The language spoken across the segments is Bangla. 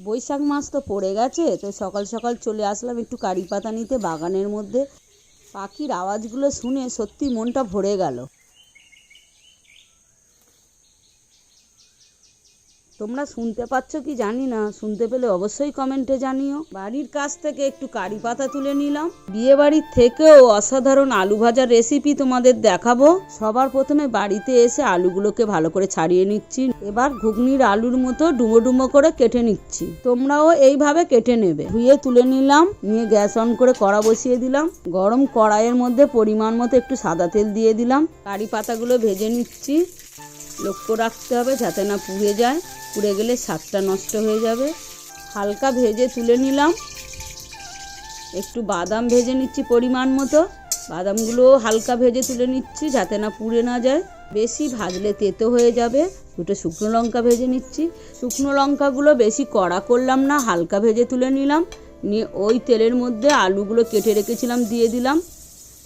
বৈশাখ মাস তো পড়ে গেছে, তো সকাল সকাল চলে আসলাম একটু কারি পাতা নিতে বাগানের মধ্যে। পাখির আওয়াজগুলো শুনে সত্যি মনটা ভরে গেল। তোমরা শুনতে পাচ্ছ কি জানি না, শুনতে পেলে অবশ্যই কমেন্টে জানিও। বাড়ির কাছ থেকে একটু কারি পাতা তুলে নিলাম। বিয়ে বাড়ির থেকেও অসাধারণ আলু ভাজার রেসিপি তোমাদের দেখাবো। সবার প্রথমে বাড়িতে এসে আলুগুলোকে ভালো করে ছাড়িয়ে নিচ্ছি। এবার ঘুগনির আলুর মতো ডুমো ডুমো করে কেটে নিচ্ছি। তোমরাও এইভাবে কেটে নেবে। ধুয়ে তুলে নিলাম, নিয়ে গ্যাস অন করে কড়া বসিয়ে দিলাম। গরম কড়াইয়ের মধ্যে পরিমাণ মতো একটু সাদা তেল দিয়ে দিলাম। কারি পাতাগুলো ভেজে নিচ্ছি। লক্ষ্য রাখতে হবে যাতে না পুড়ে যায়, পুড়ে গেলে স্বাদটা নষ্ট হয়ে যাবে। হালকা ভেজে তুলে নিলাম। একটু বাদাম ভেজে নিচ্ছি পরিমাণ মতো। বাদামগুলোও হালকা ভেজে তুলে নিচ্ছি যাতে না পুড়ে না যায়। বেশি ভাজলে তেতো হয়ে যাবে। দুটো শুকনো লঙ্কা ভেজে নিচ্ছি। শুকনো লঙ্কাগুলো বেশি কড়া করলাম না, হালকা ভেজে তুলে নিলাম। নিয়ে ওই তেলের মধ্যে আলুগুলো কেটে রেখেছিলাম দিয়ে দিলাম।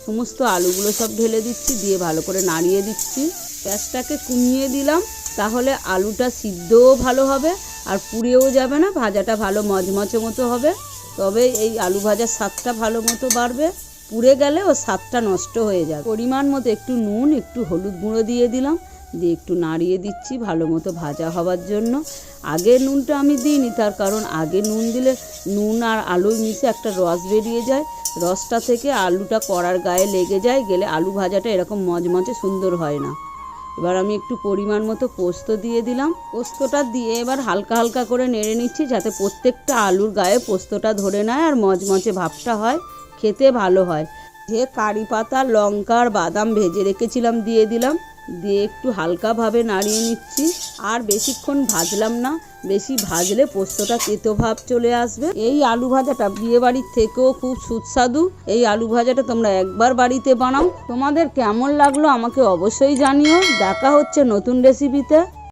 সমস্ত আলুগুলো সব ঢেলে দিচ্ছি, দিয়ে ভালো করে নাড়িয়ে দিচ্ছি। গ্যাসটাকে কমিয়ে দিলাম, তাহলে আলুটা সিদ্ধও ভালো হবে আর পুড়েও যাবে না, ভাজাটা ভালো মচমচে মতো হবে। তবে এই আলু ভাজার স্বাদটা ভালো মতো বাড়বে। পুড়ে গেলে ও স্বাদটা নষ্ট হয়ে যাবে। পরিমাণ মতো একটু নুন, একটু হলুদ গুঁড়ো দিয়ে দিলাম, দিয়ে একটু নাড়িয়ে দিচ্ছি ভালো মতো ভাজা হওয়ার জন্য। আগে নুনটা আমি দিইনি, তার কারণ আগে নুন দিলে নুন আর আলু মিশে একটা রস বেরিয়ে যায়। রসটা থেকে আলুটা কড়ার গায়ে লেগে যায়, গেলে আলু ভাজাটা এরকম মচমচে সুন্দর হয় না। এবার আমি একটু পরিমাণ মতো পোস্ত দিয়ে দিলাম। পোস্তটা দিয়ে এবার হালকা হালকা করে নেড়ে নিচ্ছি, যাতে প্রত্যেকটা আলুর গায়ে পোস্তটা ধরে নেয় আর মচমচে ভাবটা হয়, খেতে ভালো হয়। যে কারি পাতা, লঙ্কা আর বাদাম ভেজে রেখেছিলাম দিয়ে দিলাম, দিয়ে একটু হালকাভাবে নাড়িয়ে নিচ্ছি। আর বেশিক্ষণ ভাজলাম না, বেশি ভাজলে পোস্তটা তেতো ভাব চলে আসবে। এই আলু ভাজাটা বিয়ে বাড়ির থেকেও খুব সুস্বাদু। এই আলু ভাজাটা তোমরা একবার বাড়িতে বানাও। তোমাদের কেমন লাগলো আমাকে অবশ্যই জানিও। দেখা হচ্ছে নতুন রেসিপিতে।